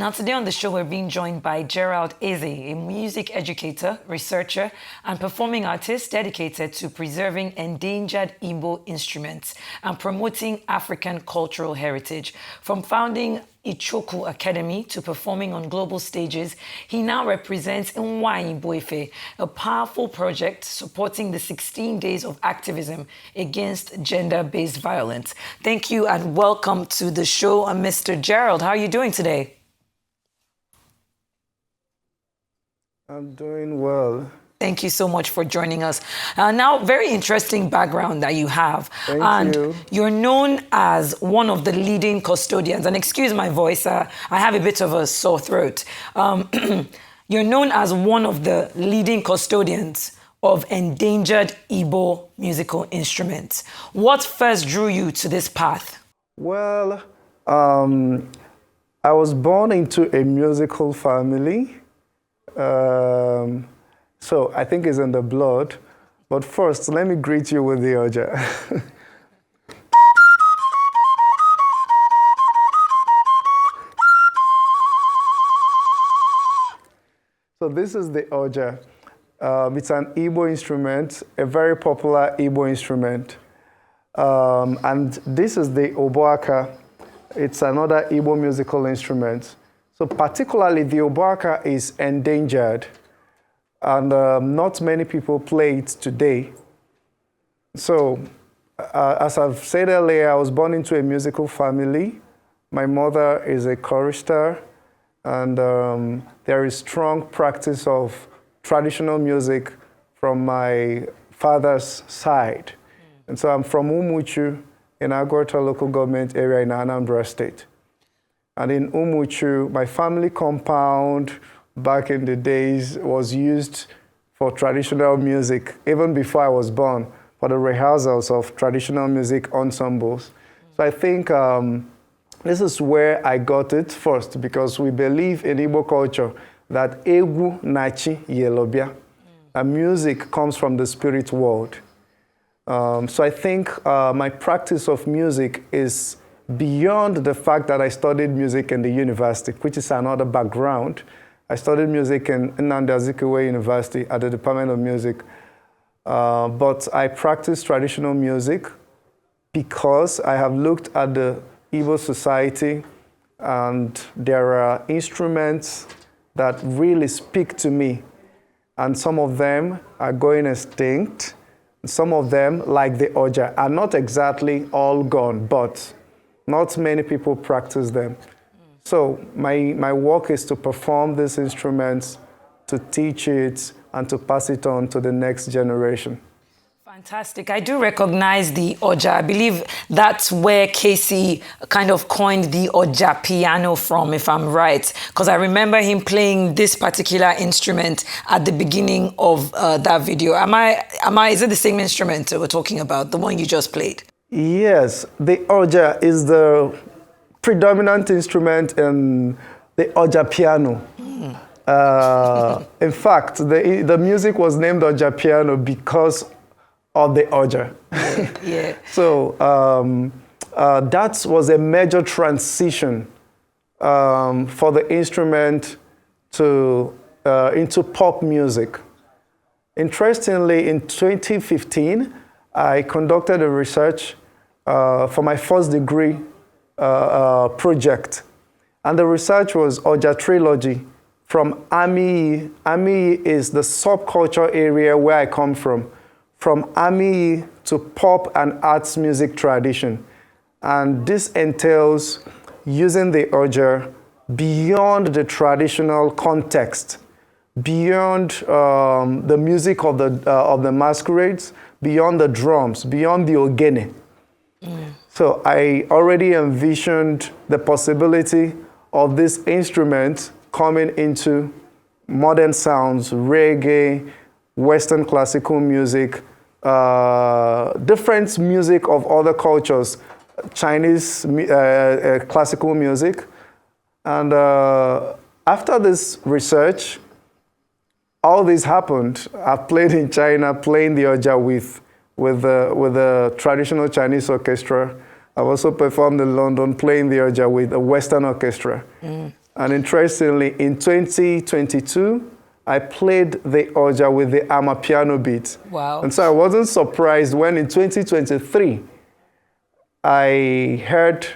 Now, today on the show, we're being joined by Gerald, a music educator, researcher, and performing artist dedicated to preserving endangered Igbo instruments and promoting African cultural heritage. From founding Ichoku Academy to performing on global stages, he now represents Nwa Igbo, a powerful project supporting the 16 days of activism against gender-based violence. Thank you and welcome to the show, Mr. Gerald. How are you doing today? I'm doing well. Thank you so much for joining us. Now, very interesting background that you have. Thank you. You're known as one of the leading custodians, and excuse my voice, I have a bit of a sore throat. You're known as one of the leading custodians of endangered Igbo musical instruments. What first drew you to this path? Well, I was born into a musical family. So I think it's in the blood. But first, let me greet you with the Oja. So this is the Oja. It's an Igbo instrument, a very popular Igbo instrument. And this is the Oboaka. It's another Igbo musical instrument. So particularly the Oboaka is endangered, and not many people play it today. So as I've said earlier, I was born into a musical family. My mother is a chorister, and there is strong practice of traditional music from my father's side. And so I'm from Umuchu in Agota local government area in Anambra State. And in Umuchu, my family compound back in the days was used for traditional music, even before I was born, for the rehearsals of traditional music ensembles. So I think this is where I got it first, because we believe in Igbo culture that Egu Nachi Yelobia, and music comes from the spirit world. So I think my practice of music is beyond the fact that I studied music in the university, which is another background. I studied music in Nnamdi Azikiwe University at the Department of Music. But I practice traditional music because I have looked at the Igbo society, and there are instruments that really speak to me. And some of them are going extinct. Some of them, like the Oja, are not exactly all gone, but not many people practice them. So my work is to perform these instruments, to teach it, and to pass it on to the next generation. Fantastic. I do recognize the Oja. I believe that's where Casey kind of coined the Oja piano from, if I'm right. Because I remember him playing this particular instrument at the beginning of that video. Is it the same instrument that we're talking about, the one you just played? Yes, the Oja is the predominant instrument in the Oja piano. In fact, the music was named Oja piano because of the Oja. Yeah. So that was a major transition for the instrument into pop music. Interestingly, in 2015, I conducted a research for my first degree project. And the research was Oja Trilogy from Ami. Ami is the subculture area where I come from Ami to pop and arts music tradition. And this entails using the Oja beyond the traditional context, beyond the music of the masquerades, beyond the drums, beyond the ogene. So I already envisioned the possibility of this instrument coming into modern sounds, reggae, Western classical music, different music of other cultures, Chinese classical music. And after this research, all this happened. I've played in China, playing the Oja with the traditional Chinese orchestra. I've also performed in London, playing the Oja with a Western orchestra. And interestingly, in 2022, I played the Oja with the Amapiano beat. Wow. And so I wasn't surprised when in 2023, I heard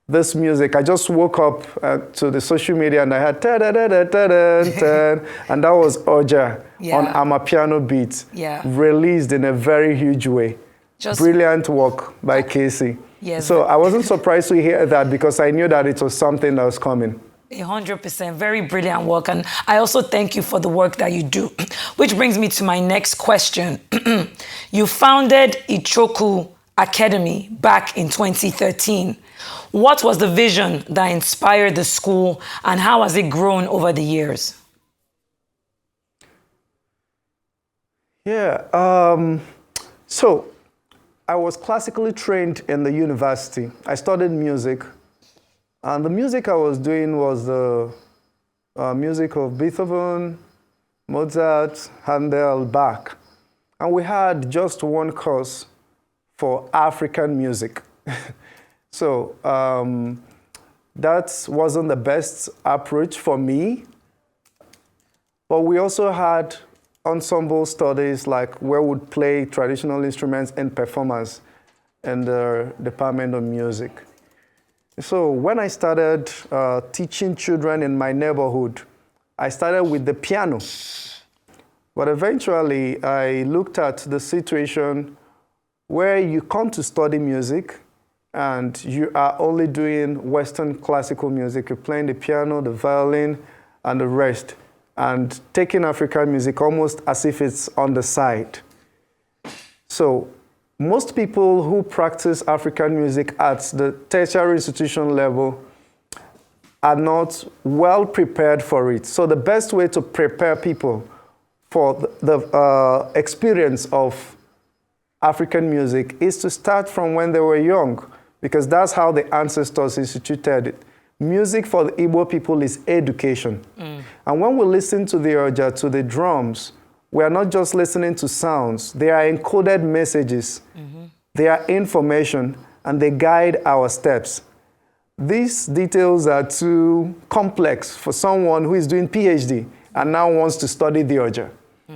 this music. I just woke up to the social media and I had ta-da-da-da-da-da-da, and that was Oja on Amapiano beat, released in a very huge way. Brilliant work by Casey. Yes. So I wasn't surprised to hear that because I knew that it was something that was coming. 100%, very brilliant work. And I also thank you for the work that you do. Which brings me to my next question. You founded Ichoku Academy back in 2013. What was the vision that inspired the school and how has it grown over the years? Yeah, so I was classically trained in the university. I studied music. And the music I was doing was the music of Beethoven, Mozart, Handel, Bach. And we had just one course for African music. So that wasn't the best approach for me. But we also had ensemble studies, like where we'd play traditional instruments and performance in the Department of Music. So when I started teaching children in my neighborhood, I started with the piano. But eventually, I looked at the situation where you come to study music and you are only doing Western classical music. You're playing the piano, the violin, and the rest, and taking African music almost as if it's on the side. So most people who practice African music at the tertiary institution level are not well prepared for it. So the best way to prepare people for the experience of African music is to start from when they were young, because that's how the ancestors instituted it. Music for the Igbo people is education. And when we listen to the Oja, to the drums, we are not just listening to sounds. They are encoded messages. They are information, and they guide our steps. These details are too complex for someone who is doing PhD and now wants to study the Oja.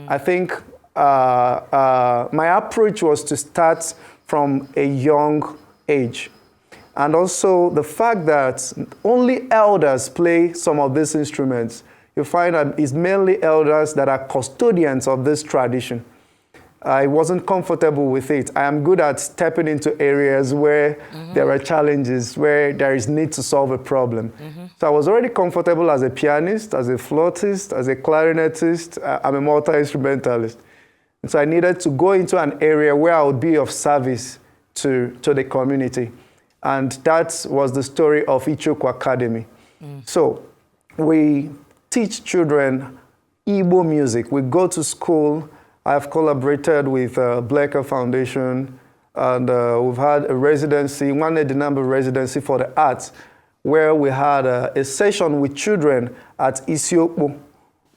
I think my approach was to start from a young age. And also the fact that only elders play some of these instruments. You find that it's mainly elders that are custodians of this tradition. I wasn't comfortable with it. I am good at stepping into areas where there are challenges, where there is need to solve a problem. So I was already comfortable as a pianist, as a flautist, as a clarinetist. I'm a multi-instrumentalist. And so I needed to go into an area where I would be of service to the community. And that was the story of Ichoku Academy. So we teach children Igbo music. We go to school. I've collaborated with Blecker Foundation, and we've had a residency, one Edinburgh residency for the arts, where we had a session with children at Isiokpo.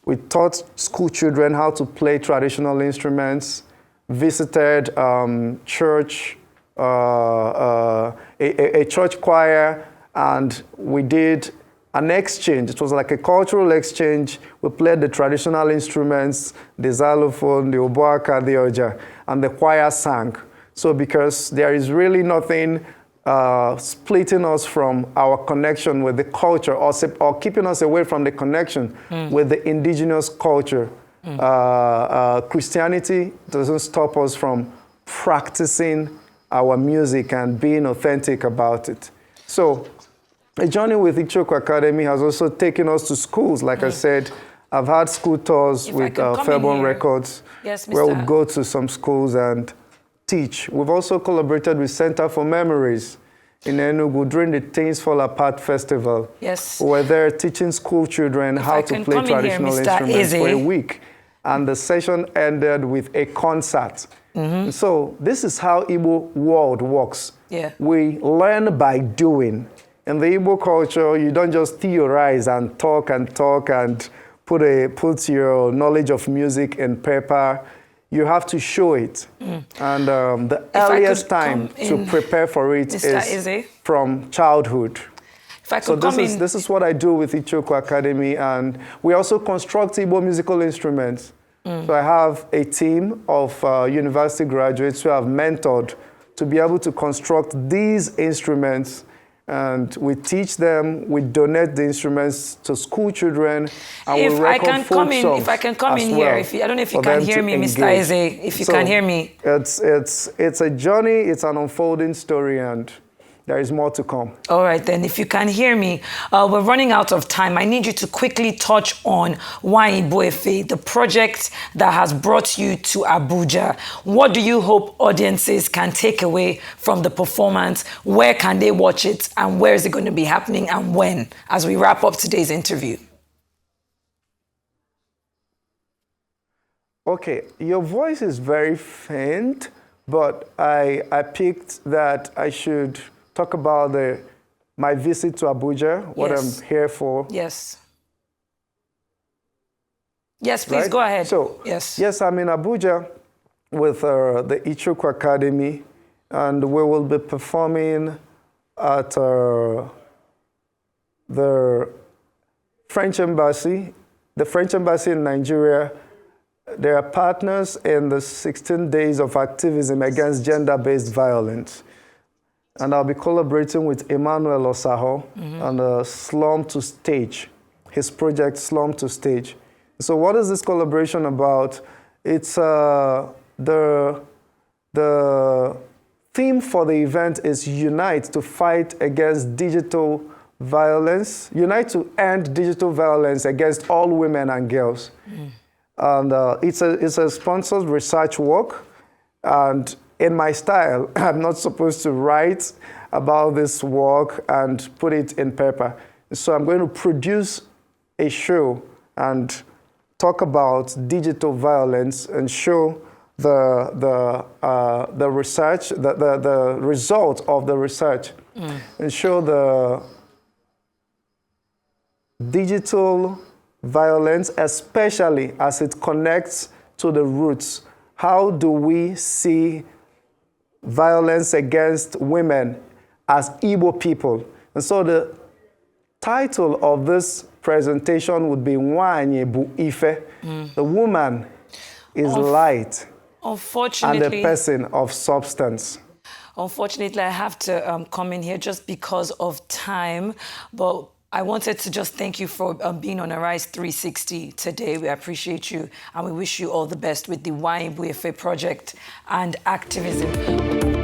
We taught school children how to play traditional instruments, visited church, a church choir, and we did an exchange. It was like a cultural exchange. We played the traditional instruments, the xylophone, the oboaka, the oja, and the choir sang. So because there is really nothing splitting us from our connection with the culture, or keeping us away from the connection with the indigenous culture. Christianity doesn't stop us from practicing our music and being authentic about it. So a journey with Ichoku Academy has also taken us to schools. Like I said, I've had school tours with Fairborn Records, where we go to some schools and teach. We've also collaborated with Center for Memories in Enugu during the Things Fall Apart Festival. Yes. We were there teaching school children how to play traditional instruments for a week. And the session ended with a concert. So this is how Igbo world works. We learn by doing. In the Igbo culture, you don't just theorize and talk and put your knowledge of music in paper. You have to show it. And the earliest time to prepare for it is from childhood. If I So could come in. this is what I do with Ichoku Academy, and we also construct Igbo musical instruments. So I have a team of university graduates who have mentored to be able to construct these instruments, and we teach them, we donate the instruments to school children, and we record folk songs. If I can come in well here, I don't know if you can hear me, Mr. Eze, if you can hear me. It's a journey, it's an unfolding story, and there is more to come. All right, then, if you can hear me, we're running out of time. I need you to quickly touch on Igbo Efe, the project that has brought you to Abuja. What do you hope audiences can take away from the performance? Where can they watch it? And where is it going to be happening and when, as we wrap up today's interview? Okay, your voice is very faint, but I picked that I should talk about my visit to Abuja, what I'm here for. Yes. Yes, please, right? go ahead. So, yes, I'm in Abuja with the Ichoku Academy, and we will be performing at the French Embassy. The French Embassy in Nigeria, they are partners in the 16 days of activism against gender-based violence. And I'll be collaborating with Emmanuel Osaho on Slum to Stage, his project Slum to Stage. So what is this collaboration about? It's the theme for the event is Unite to fight against digital violence, unite to end digital violence against all women and girls. And it's a sponsored research work, and in my style, I'm not supposed to write about this work and put it in paper. So I'm going to produce a show and talk about digital violence and show the research, the result of the research, and show the digital violence, especially as it connects to the roots. How do we see violence against women as Igbo people? And so the title of this presentation would be Nwanye Bu Ife. The woman is light and a person of substance. Unfortunately, I have to come in here just because of time, but I wanted to just thank you for being on Arise 360 today. We appreciate you, and we wish you all the best with the Igbo Efe project and activism.